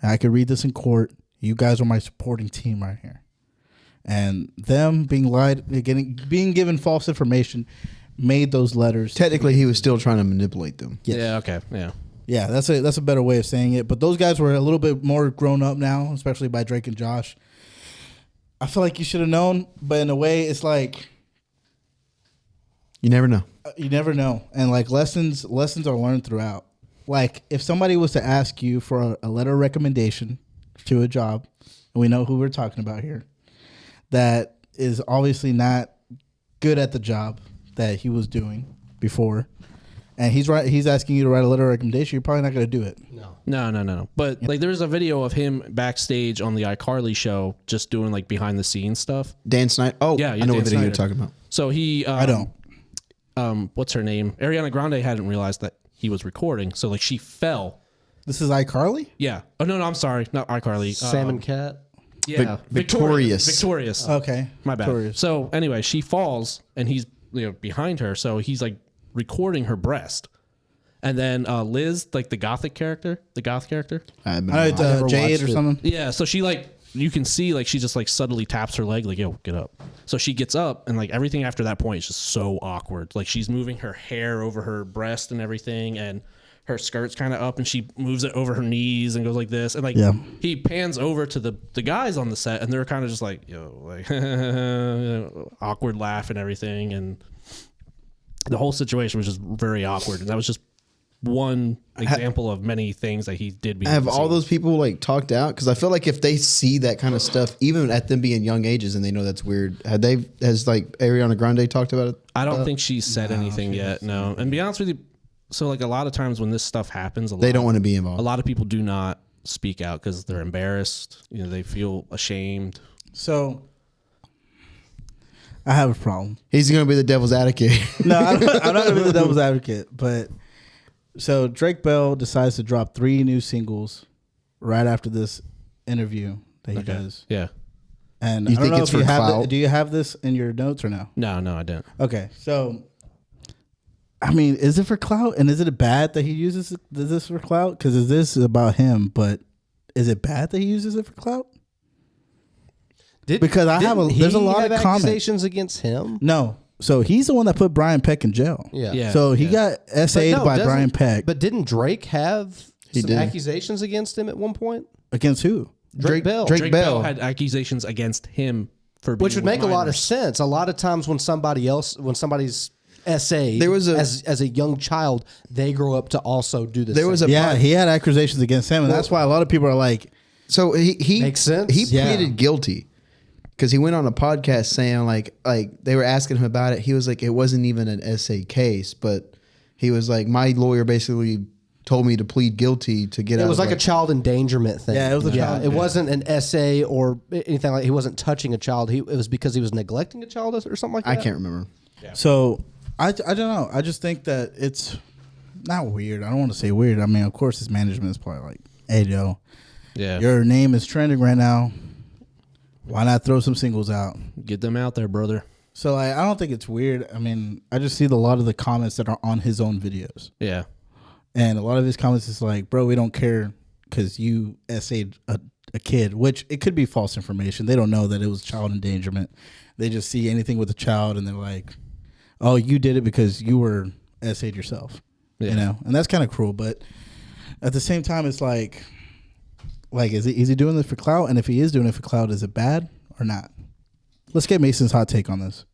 I could read this in court. You guys are my supporting team right here." And them being lied, being given false information, made those letters. Technically, he was still trying to manipulate them. Yes. Yeah. Okay. Yeah. Yeah, that's a better way of saying it. But those guys were a little bit more grown up now, especially by Drake and Josh. I feel like you should have known, but in a way, it's like You never know. you never know, and like lessons are learned throughout. Like if somebody was to ask you for a letter of recommendation to a job, and we know who we're talking about here, that is obviously not good at the job that he was doing before, and he's asking you to write a letter of recommendation, you're probably not going to do it. No. But like, there's a video of him backstage on the iCarly show, just doing like behind the scenes stuff. Dan Snyder. Oh, Yeah, I yeah, know Dan what video you're Snyder. talking about. So he, I don't. what's her name? Ariana Grande hadn't realized that he was recording, so like she fell. This is iCarly? Yeah. Oh no, I'm sorry, not iCarly. Salmon Cat. Yeah, Victorious. Victorious. Okay. My bad. Victorious. So anyway, she falls and he's behind her, so he's like recording her breast. And then Liz, like the goth character. I I know it's never Jade watched or it. something. Yeah, so she you can see she just subtly taps her leg, like, yo, get up. So she gets up and everything after that point is just so awkward. Like she's moving her hair over her breast and everything, and her skirt's kind of up, and she moves it over her knees and goes like this. And Yeah. he pans over to the guys on the set, and they're kind of just like, yo, awkward laugh and everything. And the whole situation was just very awkward. And that was just one example of many things that he did. Have all those people like talked out? Because I feel like if they see that kind of stuff, even at them being young ages, and they know that's weird, has like Ariana Grande talked about it? I don't think she's said anything yet. No, and to be honest with you, so like a lot of times when this stuff happens, they don't want to be involved. A lot of people do not speak out because they're embarrassed. You know, they feel ashamed. So I have a problem. He's going to be the devil's advocate. No, I'm not going to be the devil's advocate. But so Drake Bell decides to drop 3 new singles right after this interview that he does. Yeah. And you I don't think know it's if you for have clout? do you have this in your notes or no? No, I didn't. Okay, so I mean, is it for clout? And is it bad that he uses this for clout? Because is this about him? But is it bad that he uses it for clout? Because there's a lot of accusations against him. No, so he's the one that put Brian Peck in jail. Yeah. So he got essayed by Brian Peck. But didn't Drake have some accusations against him at one point? Against who? Drake Bell. Drake Bell had accusations against him for being which would make a lot of sense. A lot of times when somebody's essay as a young child, they grow up to also do this. He had accusations against him, and that's why a lot of people are like, so he makes sense. He pleaded guilty because he went on a podcast saying like they were asking him about it. He was like, it wasn't even an essay case, but he was like, my lawyer basically told me to plead guilty to get out. It was like a child endangerment thing. Yeah, it was a child. It wasn't an essay or anything like. He wasn't touching a child. It was because he was neglecting a child or something like that. I can't remember. Yeah. So I don't know. I just think that it's not weird. I don't want to say weird. I mean, of course, his management is probably like, hey, yo, your name is trending right now. Why not throw some singles out? Get them out there, brother. So I don't think it's weird. I mean, I just see a lot of the comments that are on his own videos. Yeah. And a lot of his comments is like, bro, we don't care because you essayed a kid, which it could be false information. They don't know that it was child endangerment. They just see anything with a child and they're like, oh, you did it because you were essayed yourself. Yeah. You know? And that's kind of cruel. But at the same time, it's like is he doing this for clout? And if he is doing it for clout, is it bad or not? Let's get Mason's hot take on this.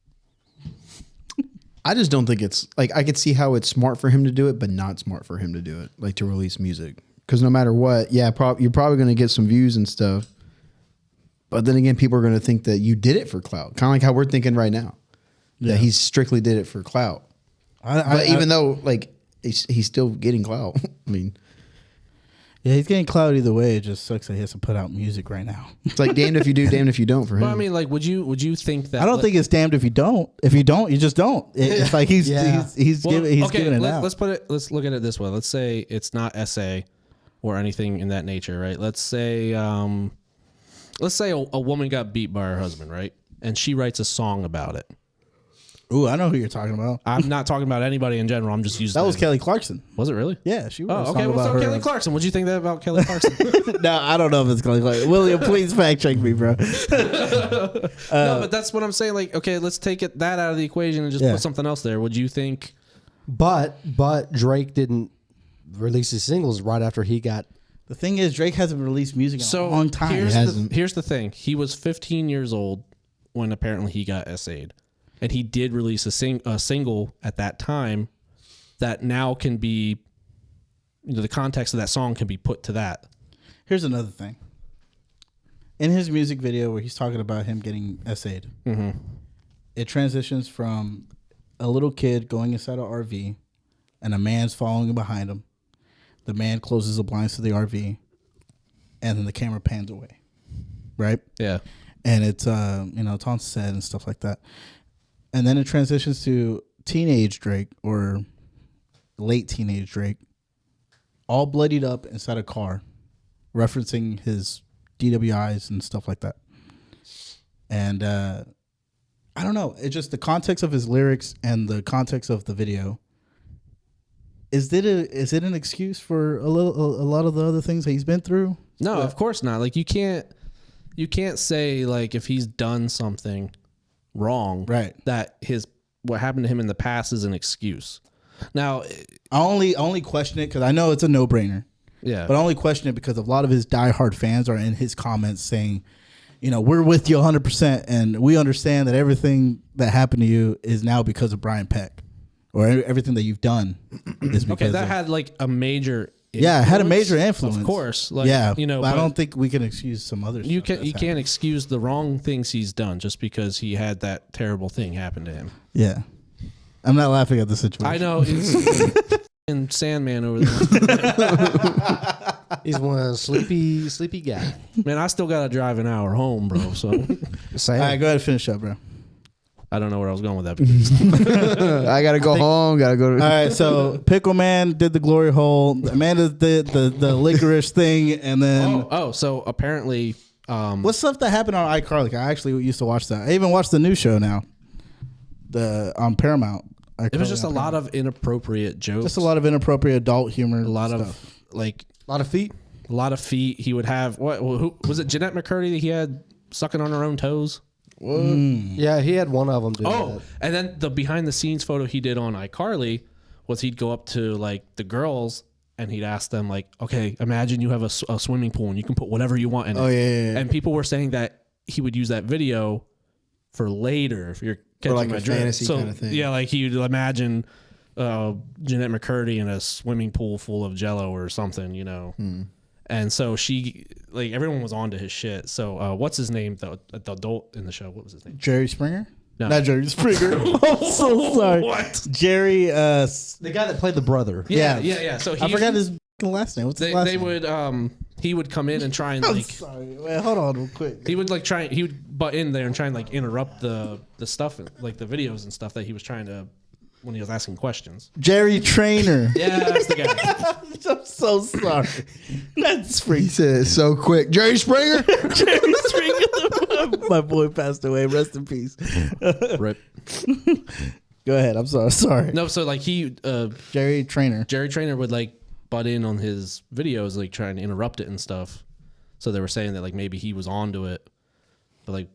I just don't think it's like, I could see how it's smart for him to do it, but not smart for him to do it, like to release music. Because no matter what, you're probably going to get some views and stuff. But then again, people are going to think that you did it for clout, kind of like how we're thinking right now, that he strictly did it for clout. But even though like he's still getting clout, I mean. Yeah, he's getting clout either way. It just sucks that he has to put out music right now. It's like damned if you do, damned if you don't for him. Well, I mean, like, would you think that? I don't think it's damned if you don't. If you don't, you just don't. It's like he's giving it out. Let's look at it this way. Let's say it's not essay or anything in that nature, right? Let's say a woman got beat by her husband, right? And she writes a song about it. Ooh, I know who you're talking about. I'm not talking about anybody in general. I'm just using that was Kelly Clarkson. Was it really? Yeah, she was. Oh, okay. Well, so Kelly Clarkson. What'd you think about Kelly Clarkson? No, I don't know if it's Kelly Clarkson. William, please fact check me, bro. No, but that's what I'm saying. Like, okay, let's take that out of the equation and just put something else there. Would you think? But Drake didn't release his singles right after he got. The thing is, Drake hasn't released music in a long time. Here's the thing. He was 15 years old when apparently he got essayed. And he did release a single at that time that now can be, the context of that song can be put to that. Here's another thing. In his music video where he's talking about him getting essayed, it transitions from a little kid going inside an RV and a man's following behind him. The man closes the blinds to the RV and then the camera pans away. Right? Yeah. And it's, it's on set and stuff like that. And then it transitions to teenage Drake or late teenage Drake, all bloodied up inside a car, referencing his DWIs and stuff like that. And I don't know. It's just the context of his lyrics and the context of the video. Is it an excuse for a lot of the other things that he's been through? No, of course not. Like you can't say like if he's done something wrong, right, that what happened to him in the past is an excuse. Now, I only question it because I know it's a no-brainer. Yeah, but I only question it because a lot of his diehard fans are in his comments saying, we're with you 100%, and we understand that everything that happened to you is now because of Brian Peck or everything that you've done is because Okay, that had like a major. Yeah, it had a major influence. Of course. Like, yeah, you know, but I don't think we can excuse some other you stuff. you can't excuse the wrong things he's done just because he had that terrible thing happen to him. Yeah. I'm not laughing at the situation. I know. It's and Sandman over there. He's one sleepy guy. Man, I still got to drive an hour home, bro. So Same. All right, go ahead and finish up, bro. I don't know where I was going with that. I gotta go home. Gotta go to. All right, so Pickle Man did the glory hole. Amanda did the licorice thing, and then So apparently, what's stuff that happened on iCarly? I actually used to watch that. I even watched the new show now, on Paramount. it was just a lot of inappropriate jokes. Just a lot of inappropriate adult humor. a lot stuff. of like A lot of feet. a lot of feet. He would have who was it? Jeanette McCurdy that he had sucking on her own toes. Yeah, he had one of them. Oh, and then the behind the scenes photo he did on iCarly was he'd go up to like the girls and he'd ask them like, okay, imagine you have a swimming pool and you can put whatever you want in it. Oh yeah. And people were saying that he would use that video for later if you're catching like my a drift. fantasy kind of thing. Yeah, like he'd imagine Jeanette McCurdy in a swimming pool full of Jello or something, you know. And so she, like, everyone was on to his shit. So what's his name? The adult in the show. What was his name? Jerry Springer? No. Not Jerry Springer. I'm so sorry. What? Jerry. The guy that played the brother. Yeah. So I forgot his last name. What's his last name? He would come in and try and I'm like. sorry. Wait, hold on real quick. He would he would butt in there and try and like interrupt the stuff, like the videos and stuff that he was trying to when he was asking questions. Jerry Trainer. Yeah, that's the guy. I'm so sorry. That's He said it so quick. Jerry Springer. Jerry Springer. My boy passed away. Rest in peace. Rip. Go ahead. I'm sorry. No, so like Jerry Trainer. Jerry Trainer would like butt in on his videos, like trying to interrupt it and stuff. So they were saying that like maybe he was onto it, but like,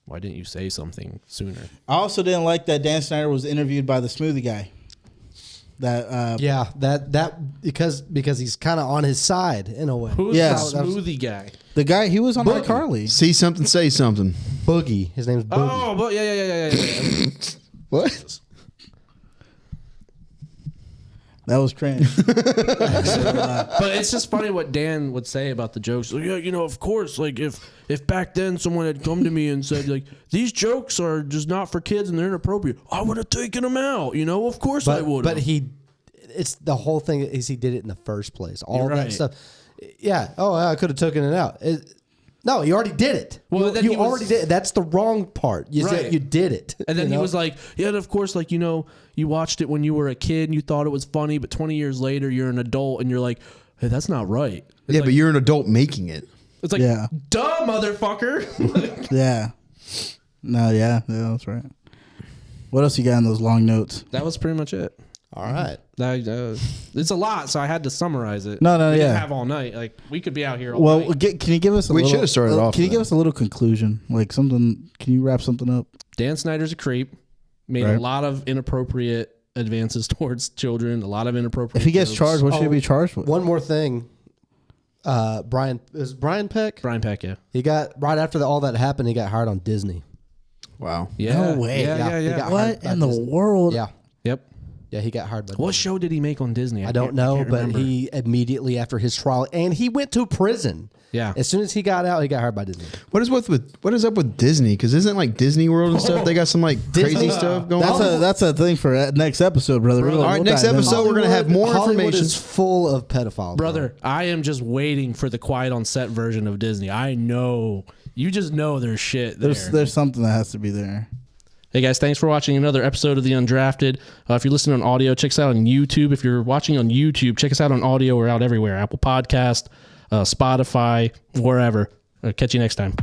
why didn't you say something sooner? I also didn't like that Dan Snyder was interviewed by the smoothie guy. That because he's kind of on his side in a way. Who's Yeah. the smoothie guy? The guy, he was on Boogie. iCarly. See something, say something. Boogie. His name's Boogie. Oh, but yeah. What? That was cringe. But it's just funny what Dan would say about the jokes. Like, yeah, you know, of course, like if back then someone had come to me and said like these jokes are just not for kids and they're inappropriate, I would have taken them out. You know, of course I would. But it's the whole thing is he did it in the first place. All You're that right. stuff. Yeah. Oh, I could have taken it out. No, you already did it. Well, then he you was- already did. That's the wrong part. You said Right. you did it. And then you he know? was like, yeah, and of course, like, you know, you watched it when you were a kid and you thought it was funny, but 20 years later, you're an adult and you're like, hey, that's not right. It's Yeah, like, but you're an adult making it. it's like, Yeah. duh, motherfucker. Yeah. No, yeah, that's right. What else you got in those long notes? That was pretty much it. all right. It's a lot, so I had to summarize it. No, we yeah. didn't have all night. Like, we could be out here all Well, night. can you give us a We little... should have started off Can you with give that. us a little conclusion? Like something... Can you wrap something up? Dan Snyder's a creep. Made Right. a lot of inappropriate advances towards children. A lot of inappropriate. If he gets jokes. charged, what should he be charged with? One more thing. Brian Peck. Brian Peck, yeah. He got right after all that happened. He got hired on Disney. Wow. Yeah. No way. Yeah. He got hired What by in the Disney. world? Yeah, Yep. yeah. He got hired by. What Disney. show did he make on Disney? I don't know, but he immediately after his trial, and he went to prison. Yeah. As soon as he got out, he got hired by Disney. What is up with Disney? Because isn't like Disney World and stuff? They got some like crazy Disney- stuff going on. That's a thing for next episode, brother. All right, next episode we're gonna have more Hollywood information. is full of pedophiles, Brother, I am just waiting for the quiet on set version of Disney. I know. You just know there's shit there. There's something that has to be there. Hey guys, thanks for watching another episode of The Undrafted. If you're listening on audio, check us out on YouTube. If you're watching on YouTube, check us out on audio. We're out everywhere. Apple Podcast, Spotify, wherever. Catch you next time.